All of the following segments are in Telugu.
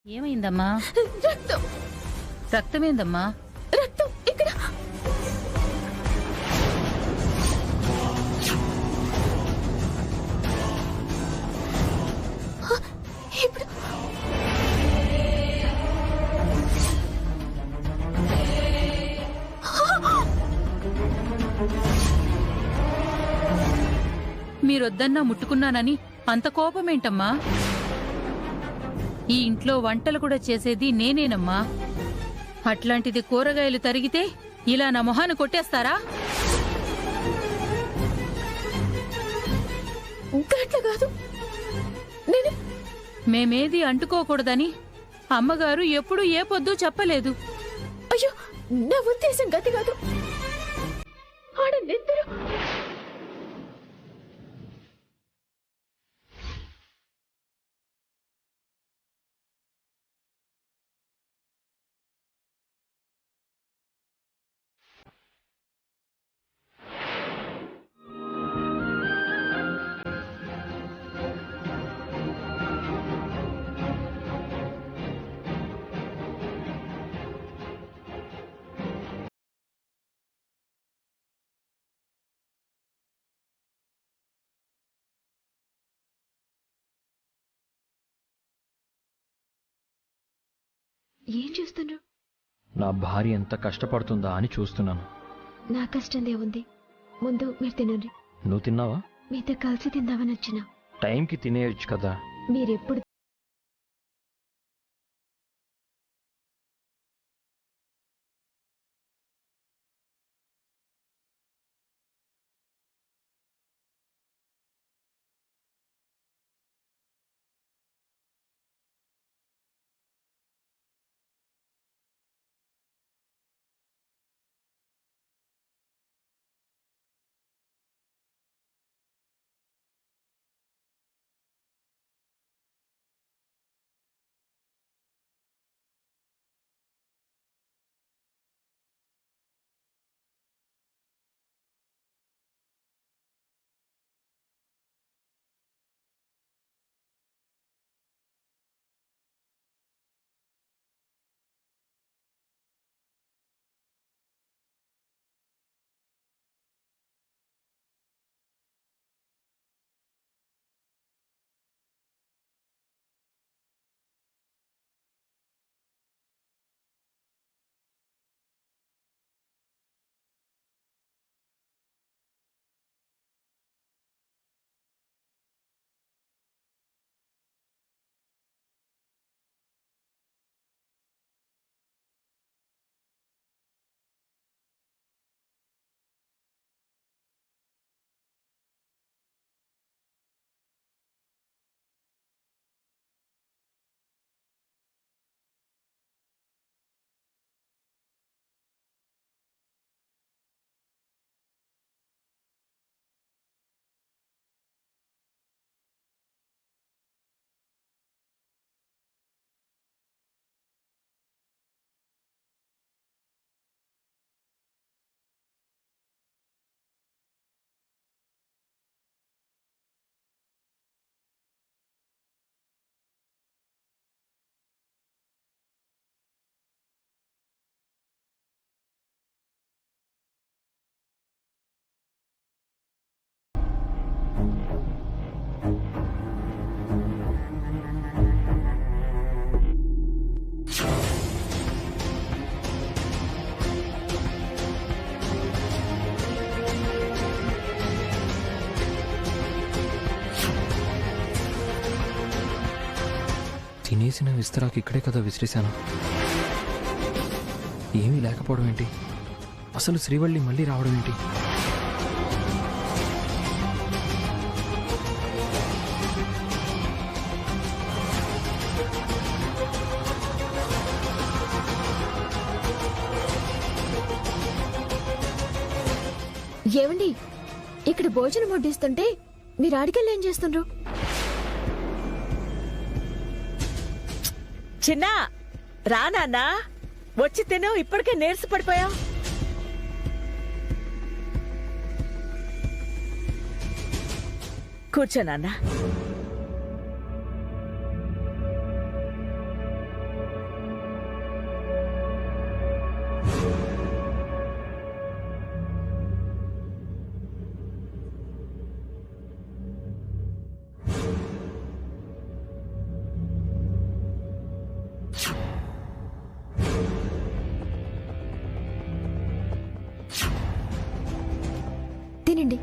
ఏమైందమ్మా? రక్తం. రక్తమేందమ్మా? రక్తం ఇక్కడ. ఇప్పుడు మీరొద్దన్నా ముట్టుకున్నానని అంత కోపమేంటమ్మా? ఈ ఇంట్లో వంటలు కూడా చేసేది నేనేనమ్మా. అట్లాంటిది కూరగాయలు తరిగితే ఇలా నా మొహాన్ని కొట్టేస్తారా? గట్ల కాదు. నేను మేమేది అంటుకోకూడదని అమ్మగారు ఎప్పుడూ ఏ పొద్దు చెప్పలేదు. అయ్యో, నా ఉద్దేశం గతి కాదు. ఆడ నిద్ర. ఏం చూస్తున్నారు? నా భార్య ఎంత కష్టపడుతుందా అని చూస్తున్నాను. నా కష్టందే ఉంది. ముందు మీరు తినండి. నువ్వు తిన్నావా? మీతో కలిసి తిందామని వచ్చిన. టైంకి తినేయొచ్చు కదా. మీరెప్పుడు తినేసిన విస్తరాకు ఇక్కడే కదా విసిరేశాను. ఏమీ లేకపోవడం ఏంటి? అసలు శ్రీవల్లి మళ్ళీ రావడం ఏంటి? ఏమండి, ఇక్కడ భోజనం వడ్డిస్తుంటే మీరు అడిగెళ్ళి ఏం చేస్తుండ్రు? చిన్నా, రానా వచ్చి తిను. ఇప్పటికే నీరస పడిపోయాం. కూర్చో నాన్న. తినండి.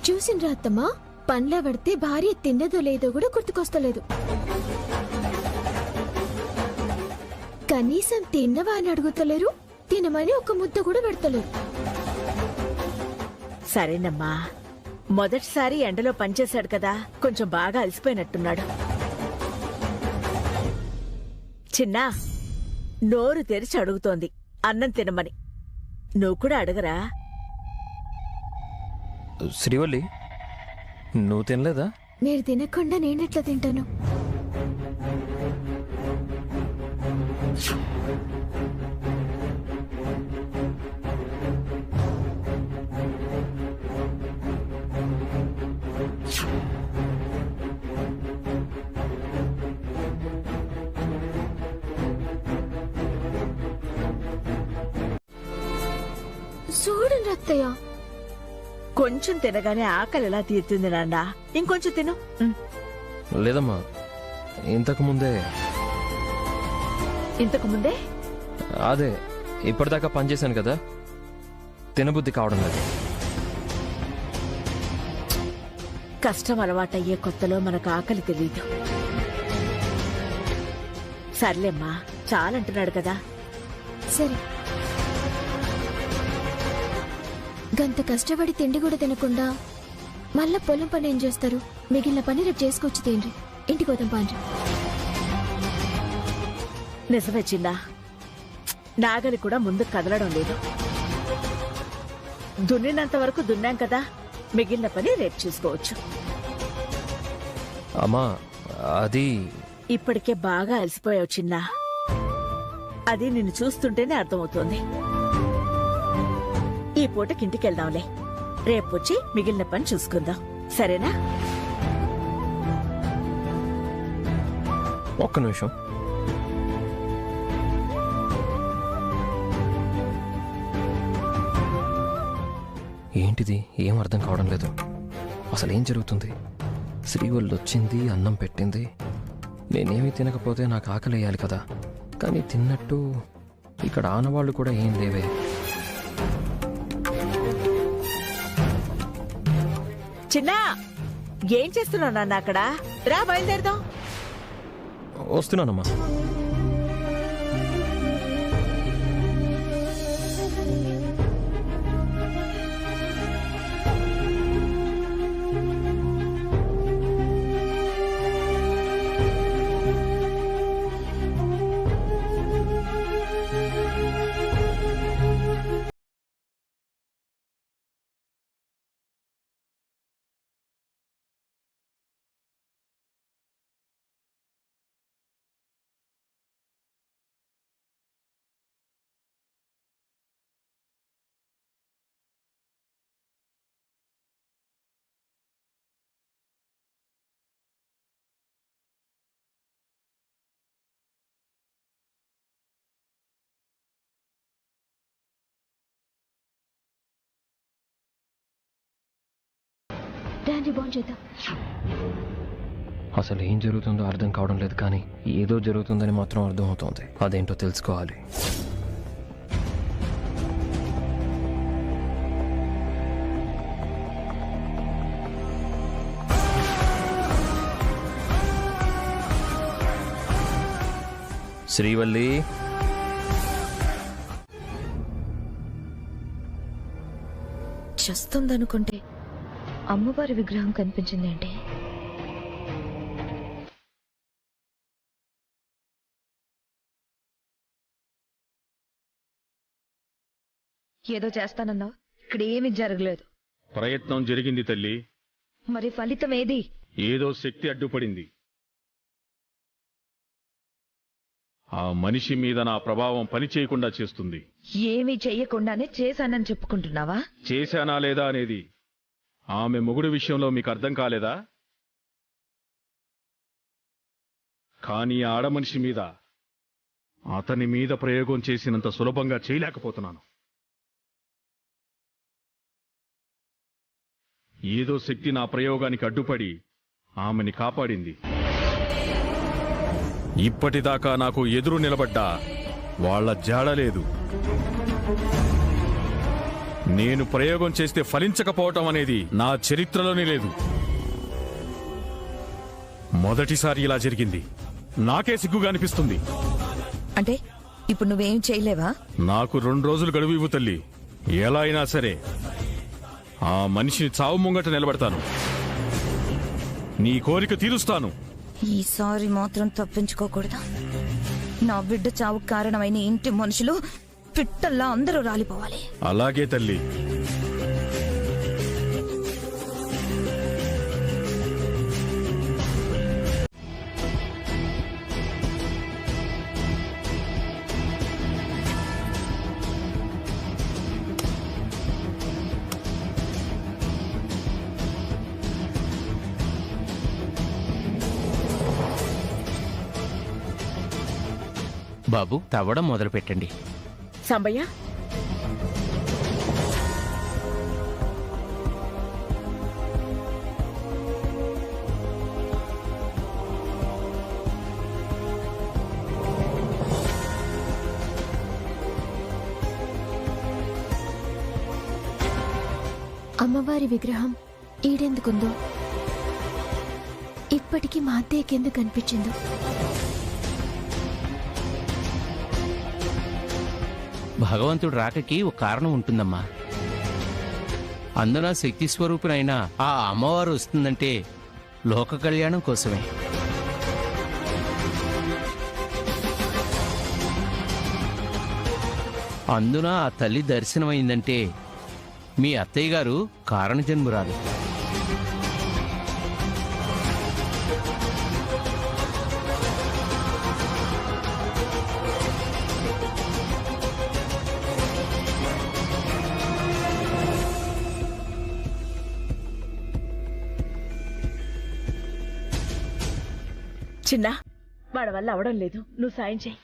చూసిండ్రా అత్తమ్మా, పండ్ల పడితే భార్య తిన్నదో లేదో కూడా గుర్తుకొస్తలేదు. కనీసం తిన్నవా అని అడుగుతలేరు, తినమని ఒక ముద్ద కూడా పెడతలేరు. సరేనమ్మా, మొదటిసారి ఎండలో పనిచేశాడు కదా, కొంచెం బాగా అలసిపోయినట్టున్నాడు. చిన్నా, నోరు తెరిచి అడుగుతోంది అన్నం తినమని. నువ్వు కూడా అడగరా? శ్రీవల్లి, నువ్వు తినలేదా? మీరు తినకుండా నేనెట్లా తింటాను? చూడండి అత్తయ్య, కొంచెం తినగానే ఆకలి ఎలా తీరుతుంది నాన్న. ఇంకొంచెం తిను. లేదమ్మా, ఇంతకు ముందే ఇంతకు ముందే అదే ఇప్పటిదాకా పనిచేశాను కదా, తినబుద్ధి కావడం లేదు. కష్టం అలవాటయ్యే కొత్తలో మనకు ఆకలి తెలీదు. సర్లేమ్మా, చాలంటున్నాడు కదా. సరే, గంత కష్టపడి తిండి కూడా తినకుండా మళ్ళా పొలం పని ఏం చేస్తారు? మిగిలిన పని రేపు చేసుకొచ్చి తిండ్రి. ఇంటికి పోతాం పాండ్రి. నిజమే చిన్నా, నాగలి కూడా ముందు కదలడం లేదు. దున్నినంత వరకు దున్నాం కదా, మిగిలిన పని రేపు చూసుకోవచ్చు. అమ్మా, అది ఇప్పటికే బాగా అలసిపోయావు చిన్నా. అది నిన్ను చూస్తుంటేనే అర్థమవుతోంది. ఈ పూటకి ఇంటికెళ్దాంలే, రేపొచ్చి మిగిలిన పని చూసుకుందాం. సరేనా? ఒక్క నిమిషం. ఏంటిది? ఏం అర్థం కావడం లేదు. అసలు ఏం జరుగుతుంది? శ్రీవల్లి వచ్చింది, అన్నం పెట్టింది. నేనేమీ తినకపోతే నాకు ఆకలి వేయాలి కదా, కానీ తిన్నట్టు ఇక్కడ ఆనవాళ్ళు కూడా ఏం లేవే. చిన్నా, ఏం చేస్తున్నావు నాన్న అక్కడ? రా, బయలుదేరదాం. వస్తున్నానమ్మా. రండి, భోజనం చేద్దాం. అసలు ఏం జరుగుతుందో అర్థం కావడం లేదు, కానీ ఏదో జరుగుతుందని మాత్రం అర్థం అవుతోంది. అదేంటో తెలుసుకోవాలి. శ్రీవల్లి, చస్తుందనుకుంటే అమ్మవారి విగ్రహం కనిపించిందేంటి? ఏదో చేస్తానన్నావు, ఇక్కడ ఏమీ జరగలేదు. ప్రయత్నం జరిగింది తల్లి. మరి ఫలితం ఏది? ఏదో శక్తి అడ్డుపడింది. ఆ మనిషి మీద నా ప్రభావం పనిచేయకుండా చేస్తుంది. ఏమీ చెయ్యకుండానే చేశానని చెప్పుకుంటున్నావా? చేశానా లేదా అనేది ఆమె మొగుడు విషయంలో మీకు అర్థం కాలేదా? కానీ ఆడమనిషి మీద, అతని మీద ప్రయోగం చేసినంత సులభంగా చేయలేకపోతున్నాను. ఏదో శక్తి నా ప్రయోగానికి అడ్డుపడి ఆమెని కాపాడింది. ఇప్పటిదాకా నాకు ఎదురు నిలబడ్డా వాళ్ళ జాడలేదు. నేను ప్రయోగం చేస్తే ఫలించకపోవటం అనేది నా చరిత్రలోనే లేదు. మొదటిసారి ఇలా జరిగింది. నాకే సిగ్గుగా అనిపిస్తుంది. అంటే ఇప్పుడు నువ్వేం చేయలేవా? నాకు 2 రోజులు గడువు ఇవ్వు తల్లి. ఎలా అయినా సరే ఆ మనిషిని చావు ముంగట నిలబెడతాను. నీ కోరిక తీరుస్తాను. ఈసారి మాత్రం తప్పించుకోకూడదు. నా బిడ్డ చావుకు కారణమైన ఇంటి మనుషులు పిట్టల్లా అందరూ రాలిపోవాలి. అలాగే తల్లి. బాబు, తవ్వడం మొదలు పెట్టండి. సాంబయ్య, అమ్మవారి విగ్రహం ఈడెందుకుందో, ఇప్పటికీ మా అత్తయ్యకెందుకు అనిపించిందో. భగవంతుడు రాకకి ఒక కారణం ఉంటుందమ్మా. అందున శక్తి స్వరూపునైన ఆ అమ్మవారు వస్తుందంటే లోక కళ్యాణం కోసమే. అందున ఆ తల్లి దర్శనమైందంటే మీ అత్తయ్య గారు కారణజన్మురాలు. చిన్న, వాడి వల్ల అవడం లేదు. నువ్వు సాయం చేయి.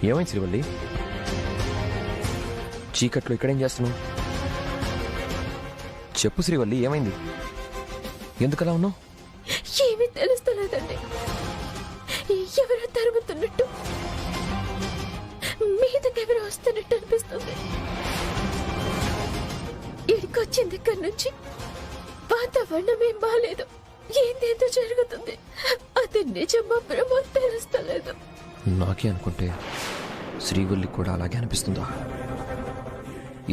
ఏమైంది శ్రీవల్లి? చీకట్లో ఇక్కడేం చేస్తున్నావు? చెప్పు శ్రీవల్లి, ఏమైంది? ఎందుకలా ఉన్నావు? ఏమీ తెలుస్తలేదండి. ఎవరో తరుగుతున్నట్టు, మీదకెవరో వస్తున్నట్టు అనిపిస్తుంది. ఇడికొచ్చిన దగ్గర నుంచి వాతావరణం ఏం బాలేదు. ఏందేదో జరుగుతుంది. అది నిజమా భ్రమ తెలుస్తలేదు. నాకే అనుకుంటే శ్రీవల్లి కూడా అలాగే అనిపిస్తుందా?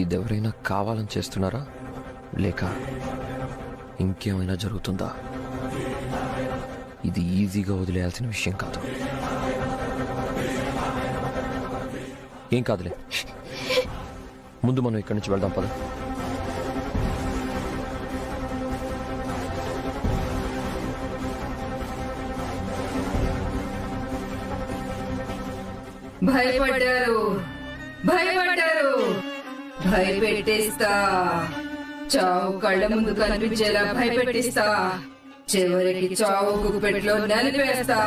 ఇదెవరైనా కావాలని చేస్తున్నారా, లేక ఇంకేమైనా జరుగుతుందా? ఇది ఈజీగా వదిలేయాల్సిన విషయం కాదు. ఏం కాదులే, ముందు మనం ఇక్కడి నుంచి వెళ్దాం పద. భయపడ్డారు, భయపడ్డారు, భయపెట్టేస్తా. చావు కళ్ళ ముందు కనిపించేలా భయపెట్టిస్తా. చివరికి చావు గుప్పెట్లో నలిపేస్తా.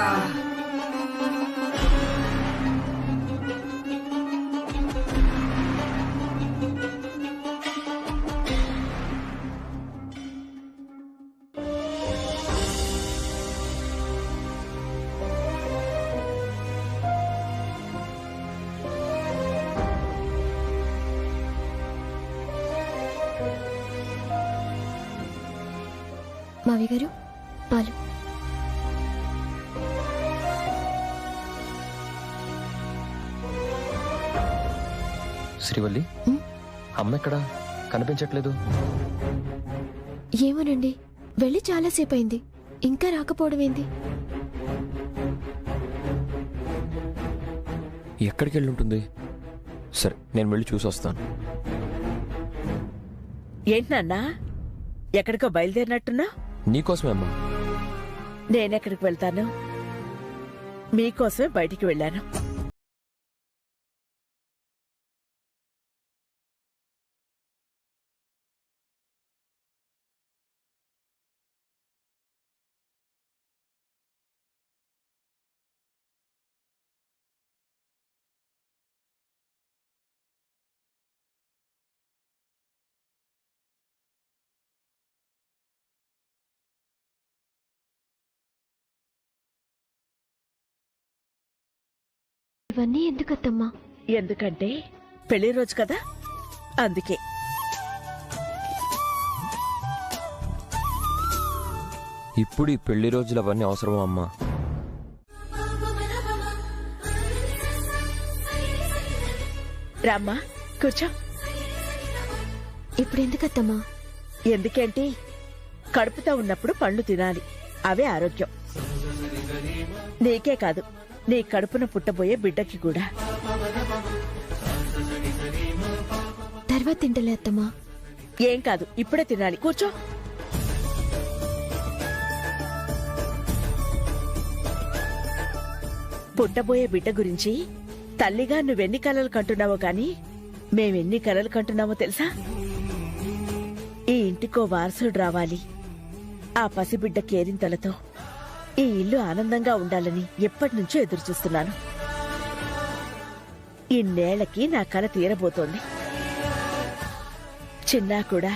మావి గారు, పాలు. శ్రీవల్లి, అమ్మ ఎక్కడా కనిపించట్లేదు? ఏమోనండి, వెళ్ళి చాలాసేపు అయింది, ఇంకా రాకపోవడం ఏంది? ఎక్కడికి వెళ్ళి ఉంటుంది? సరే, నేను వెళ్ళి చూసి వస్తాను. ఏంటి నాన్నా, ఎక్కడికో బయలుదేరినట్టున్నా? నీకోసమే అమ్మా. నేనెక్కడికి వెళ్తాను? మీకోసమే బయటికి వెళ్ళాను. ఇవన్నీ ఎందుకత్తమ్మా? ఎందుకంటే పెళ్లి రోజు కదా, అందుకే. ఇప్పుడు ఈ పెళ్లి రోజులు అవన్నీ అవసరమా అమ్మా? రామ్మా, కూర్చో. ఇప్పుడు ఎందుకత్తమ్మా? ఎందుకేంటి, కడుపుతో ఉన్నప్పుడు పండ్లు తినాలి, అవే ఆరోగ్యం. నీకే కాదు, నీ కడుపున పుట్టబోయే బిడ్డకి కూడా. తర్వాత తింటలే అత్తమ్మా. ఏం కాదు, ఇప్పుడే తినాలి, కూర్చో. పుట్టబోయే బిడ్డ గురించి తల్లిగా నువ్వెన్ని కలలు కంటున్నావో గాని మేమెన్ని కలలు కంటున్నామో తెలుసా? ఈ ఇంటికో వారసుడు రావాలి, ఆ పసిబిడ్డ కేరింతలతో ఈ ఇల్లు ఆనందంగా ఉండాలని ఎప్పటినుంచో ఎదురుచూస్తున్నాను. ఇన్నేళ్లకి నా కల తీరబోతోంది. చిన్నా కూడా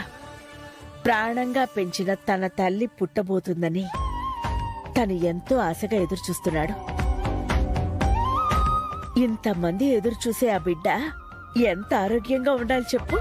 ప్రాణంగా పెంచిన తన తల్లి పుట్టబోతుందని తను ఎంతో ఆశగా ఎదురుచూస్తున్నాడు. ఇంతమంది ఎదురుచూసే ఆ బిడ్డ ఎంత ఆరోగ్యంగా ఉండాలి చెప్పు.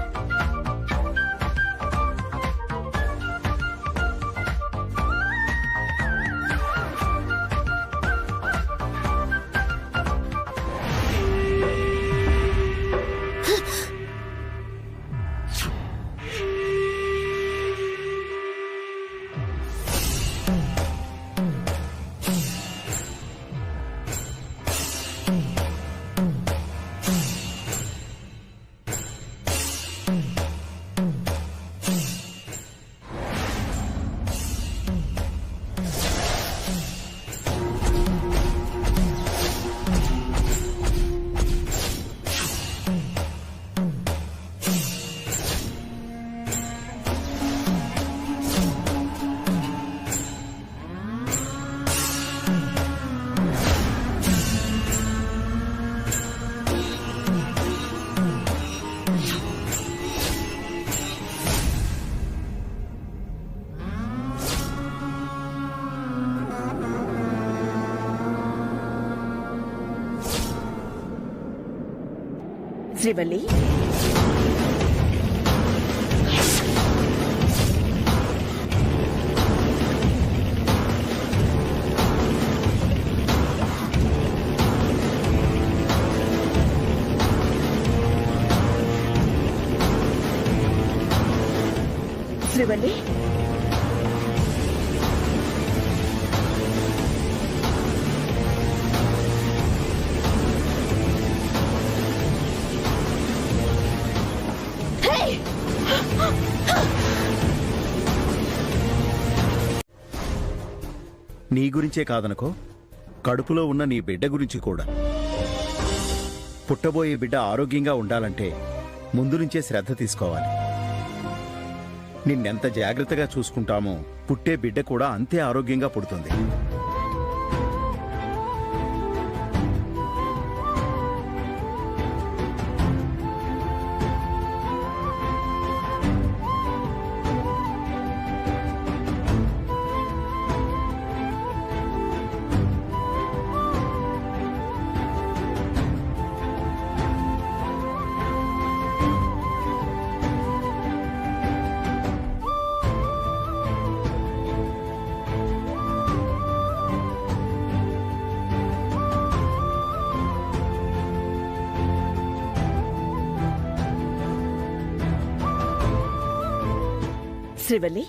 శ్రీవల్లి, శ్రీవల్లి, నీ గురించే కాదనుకో, కడుపులో ఉన్న నీ బిడ్డ గురించి కూడా. పుట్టబోయే బిడ్డ ఆరోగ్యంగా ఉండాలంటే ముందు నుంచే శ్రద్ధ తీసుకోవాలి. నిన్నెంత జాగ్రత్తగా చూసుకుంటామో పుట్టే బిడ్డ కూడా అంతే ఆరోగ్యంగా పుడుతుంది. శ్రీవల్లి,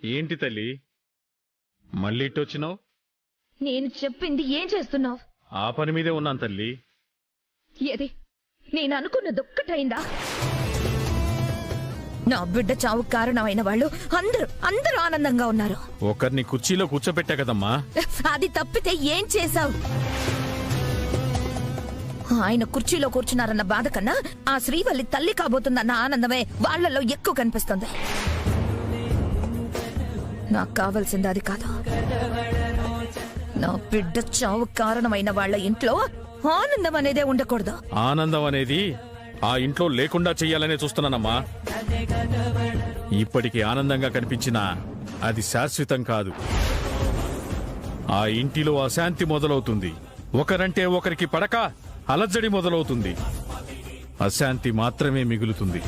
ఏంటి తల్లి, మళ్ళీ ఇట్టొచ్చినావు? నేను చెప్పింది ఏం చేస్తున్నావు? ఆ పని మీదే ఉన్నాను తల్లి. ఏది నేను అనుకున్నదొక్కటైందా? నా బిడ్డ చావు కారణమైన వాళ్ళు అందరూ ఆనందంగా ఉన్నారు. ఒకరిని కుర్చీలో కూర్చోబెట్టా కదమ్మా. అది తప్పితే ఏం చేశావు? ఆయన కుర్చీలో కూర్చున్నారన్న బాధ కన్నా ఆ శ్రీవల్లి తల్లి కాబోతుందన్న ఆనందమే వాళ్లలో ఎక్కువ కనిపిస్తుంది. నాకు కావలసింది అది కాదు. నా బిడ్డ చావు కారణమైన వాళ్ళ ఇంట్లో ఆనందం అనేదే ఉండకూడదు. ఆనందం అనేది ఆ ఇంట్లో లేకుండా చెయ్యాలనే చూస్తున్నానమ్మా. ఇప్పటికి ఆనందంగా కనిపించినా అది శాశ్వతం కాదు. ఆ ఇంటిలో అశాంతి మొదలవుతుంది. ఒకరంటే ఒకరికి పడక అలజడి మొదలవుతుంది. అశాంతి మాత్రమే మిగులుతుంది.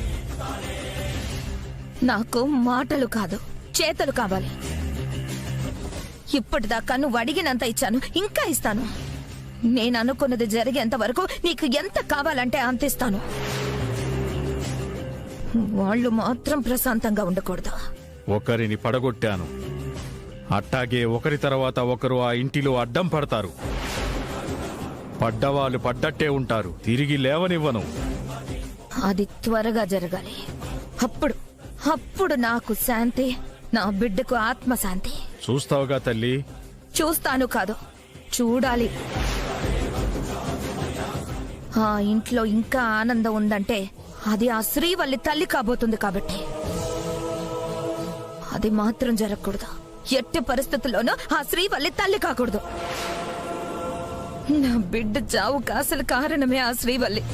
నాకు మాటలు కాదు, చేతలు కావాలి. ఇప్పటిదాకా నువ్వు అడిగినంత ఇచ్చాను, ఇంకా ఇస్తాను. నేను అనుకున్నది జరిగేంత వరకు నీకు ఎంత కావాలంటే అంత ఇస్తాను. వాళ్ళు మాత్రం ప్రశాంతంగా ఉండకూడదు. ఒకరిని పడగొట్టాను, అట్టాగే ఒకరి తర్వాత ఒకరు ఆ ఇంటిలో అడ్డం పడతారు. పడ్డవాళ్ళు పడ్డట్టే ఉంటారు, తిరిగి లేవనివ్వను. అది త్వరగా జరగాలి. అప్పుడు నాకు శాంతి, నా బిడ్డకు ఆత్మశాంతి. చూస్తావుగా తల్లి? చూస్తాను కాదు, చూడాలి. ఆ ఇంట్లో ఇంకా ఆనందం ఉందంటే అది ఆ శ్రీవల్లి తల్లి కాబోతుంది కాబట్టి. అది మాత్రం జరగకూడదు. ఎట్టి పరిస్థితుల్లోనూ ఆ శ్రీవల్లి తల్లి కాకూడదు. నా బిడ్డ చావుకు అసలు కారణమే ఆ శ్రీవల్లి.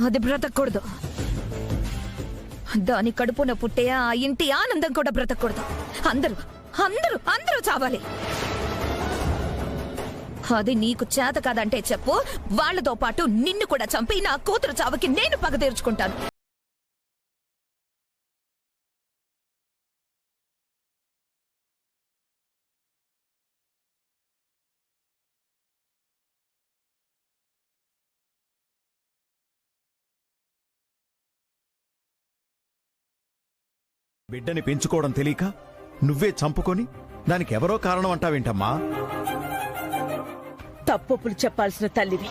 అది బ్రతకూడదు. దాని కడుపున పుట్టే ఆ ఇంటి ఆనందం కూడా బ్రతకూడదు. అందరూ చావాలి. అది నీకు చేత కాదంటే చెప్పు, వాళ్లతో పాటు నిన్ను కూడా చంపి నా కూతురు చావుకి నేను పగ తీర్చుకుంటాను. బిడ్డని పెంచుకోవడం తెలియక నువ్వే చంపుకొని దానికెవరో కారణం అంటావేంటమ్మా? తప్పులు చెప్పాల్సిన తల్లివి,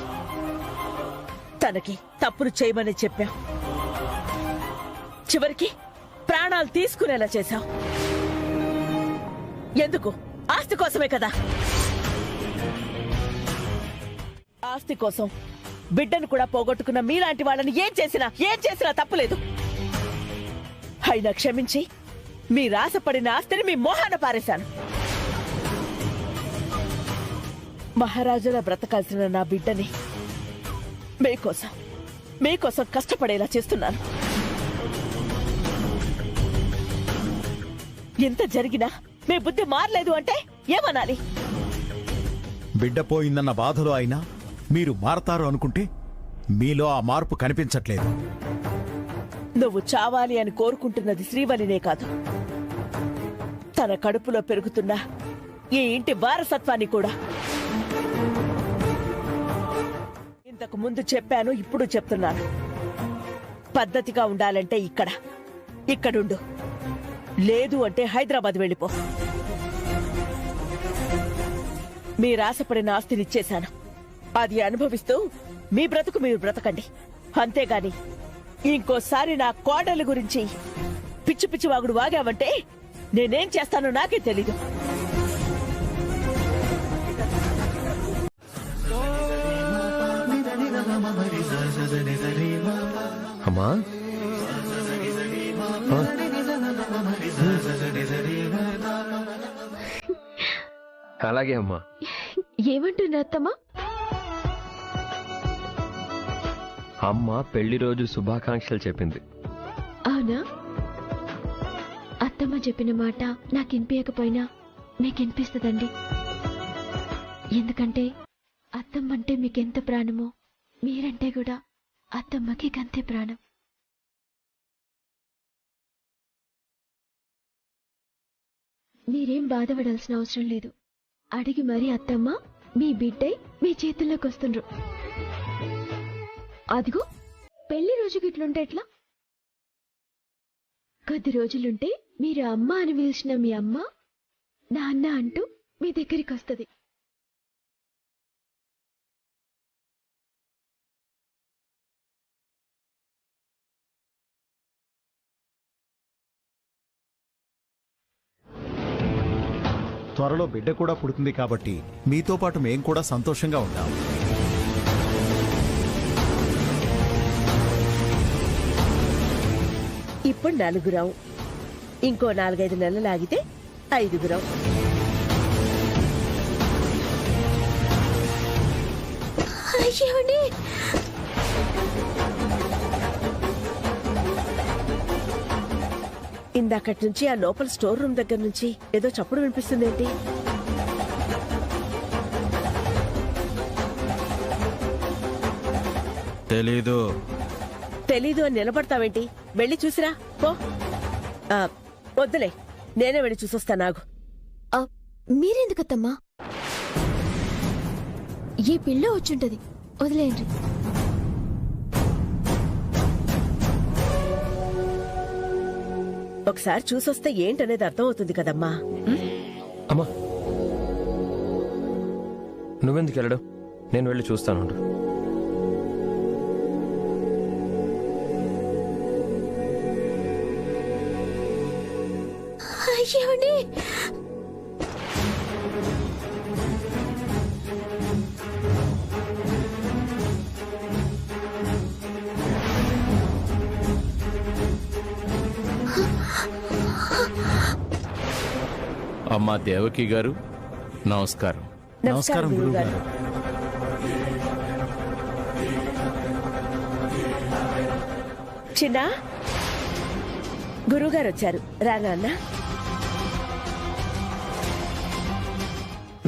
తనకి తప్పులు చేయమని చెప్పావు. చివరికి ప్రాణాలు తీసుకునేలా చేశావు. ఎందుకు ఆస్తి కోసమే కదా. ఆస్తి కోసం బిడ్డను కూడా పోగొట్టుకున్న మీలాంటి వాళ్ళని ఏం చేసినా తప్పులేదు. అయినా క్షమించి మీ రాసపడిన ఆస్తిని మీ మోహాన పారేశాను. మహారాజులా బ్రతకాల్సిన నా బిడ్డని మీకోసం కష్టపడేలా చేస్తున్నాను. ఎంత జరిగినా మీ బుద్ధి మారలేదు అంటే ఏమనాలి? బిడ్డ పోయిందన్న బాధలో అయినా మీరు మారతారు అనుకుంటే మీలో ఆ మార్పు కనిపించట్లేదు. నువ్వు చావాలి అని కోరుకుంటున్నది శ్రీవల్లినే కాదు, తన కడుపులో పెరుగుతున్న ఈ ఇంటి వారసత్వాన్ని కూడా. ఇంతకు ముందు చెప్పాను, ఇప్పుడు చెప్తున్నాను. పద్ధతిగా ఉండాలంటే ఇక్కడుండు, లేదు అంటే హైదరాబాద్ వెళ్ళిపో. మీరాశపడిన ఆస్తినిచ్చేశాను, అది అనుభవిస్తూ మీ బ్రతుకు మీరు బ్రతకండి. అంతేగాని ఇంకోసారి నా కోడలి గురించి పిచ్చి పిచ్చి వాగుడు వాగావంటే నేనేం చేస్తానో నాకే తెలీదు. అమ్మా అలాగే అమ్మా. ఏమంటుంది అత్తమ్మా? అమ్మ పెళ్లి రోజు శుభాకాంక్షలు చెప్పింది. అవునా? అత్తమ్మ చెప్పిన మాట నాకు వినిపించకపోయినా మీకు వినిపిస్తుందండి. ఎందుకంటే అత్తమ్మ అంటే మీకెంత ప్రాణమో మీరంటే కూడా అత్తమ్మకి గంతే ప్రాణం. మీరేం బాధపడాల్సిన అవసరం లేదు. అడిగి మరీ అత్తమ్మ మీ బిడ్డై మీ చేతుల్లోకి వస్తుండ్రు. అదిగో పెళ్లి రోజుకి ఇట్లుంటే ఎట్లా? కొద్ది రోజులుంటే మీరు అమ్మ అని పిలిచిన మీ అమ్మ నాన్న అంటూ మీ దగ్గరికి వస్తుంది. త్వరలో బిడ్డ కూడా పుడుతుంది కాబట్టి మీతో పాటు మేం కూడా సంతోషంగా ఉంటాం. ఇప్పుడు 4 ఇంకో 4-5 నెలలు ఆగితే 5. ఇందాకటి నుంచి ఆ లోపల స్టోర్ రూమ్ దగ్గర నుంచి ఏదో చప్పుడు వినిపిస్తుందేంటి? తెలీదు అని నిలబడతావేంటి? వెళ్ళి చూసిరా పో. వద్దులే, నేనే వెళ్ళి చూసొస్తా. నాగు మీరెందుకత్తమ్మా? ఈ పిల్ల వచ్చుంటది, వదిలేయండి. ఒకసారి చూసొస్తే ఏంటనేది అర్థం అవుతుంది కదమ్మా. అమ్మా నువ్వెందుకు వెళ్ళడం? నేను వెళ్ళి చూస్తాను. ఏమండి? అమ్మా దేవకి గారు నమస్కారం. నమస్కారం గురువుగారు. చిన్న గురువుగారు వచ్చారు, రాగా అన్నా.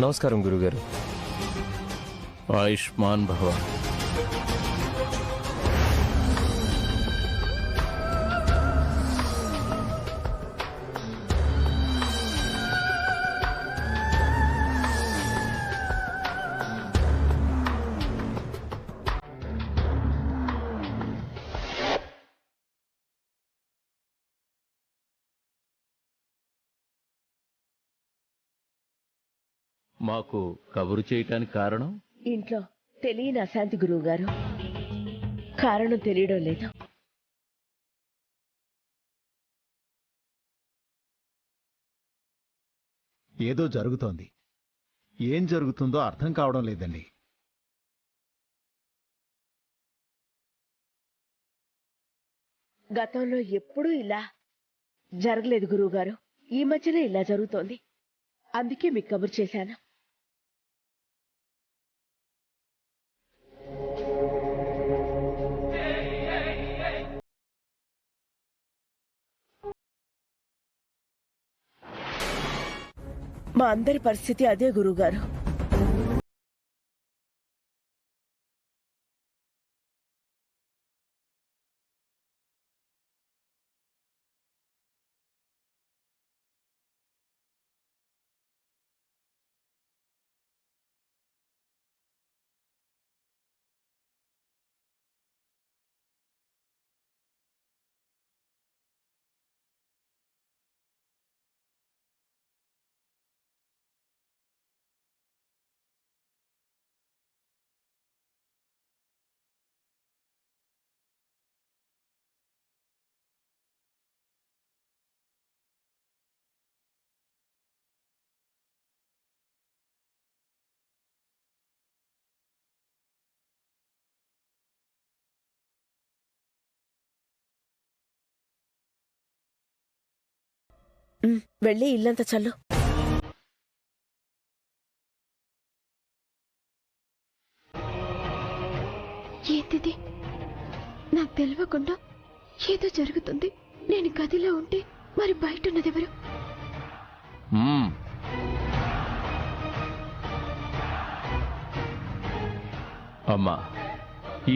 నమస్కారం గురుగారు. ఆయుష్మాన్ భవ. మాకు కబురు చేయటానికి కారణం? ఇంట్లో తెలియని అశాంతి గురువు గారు. కారణం తెలియడం లేదు. ఏదో జరుగుతోంది. ఏం జరుగుతుందో అర్థం కావడం లేదండి. గతంలో ఎప్పుడూ ఇలా జరగలేదు గురువుగారు. ఈ మధ్యనే ఇలా జరుగుతోంది. అందుకే మీకు కబురు చేశాను. మా అందరి పరిస్థితి అదే గురువుగారు. వెళ్ళి ఇల్లంతా చల్లు. ఏంటిది? నాకు తెలియకుండా ఏదో జరుగుతుంది. నేను గదిలో ఉంటే మరి బయట ఉన్నదెవరు? అమ్మా,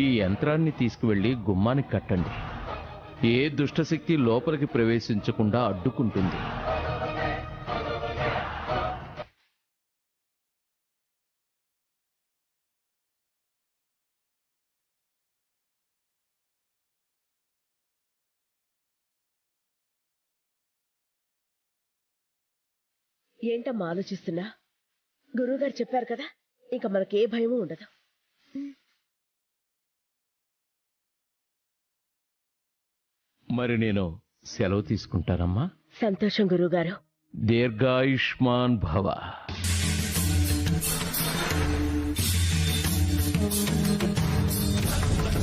ఈ యంత్రాన్ని తీసుకువెళ్ళి గుమ్మానికి కట్టండి. ఏ దుష్టశక్తి లోపలికి ప్రవేశించకుండా అడ్డుకుంటుంది. ఏంటమ్మా ఆలోచిస్తున్నా? గురువుగారు చెప్పారు కదా, ఇంకా మనకే భయమూ ఉండదు. మరి నేను సెలవు తీసుకుంటానమ్మా. సంతోషం గురువుగారు. దీర్ఘాయుష్మాన్ భవ.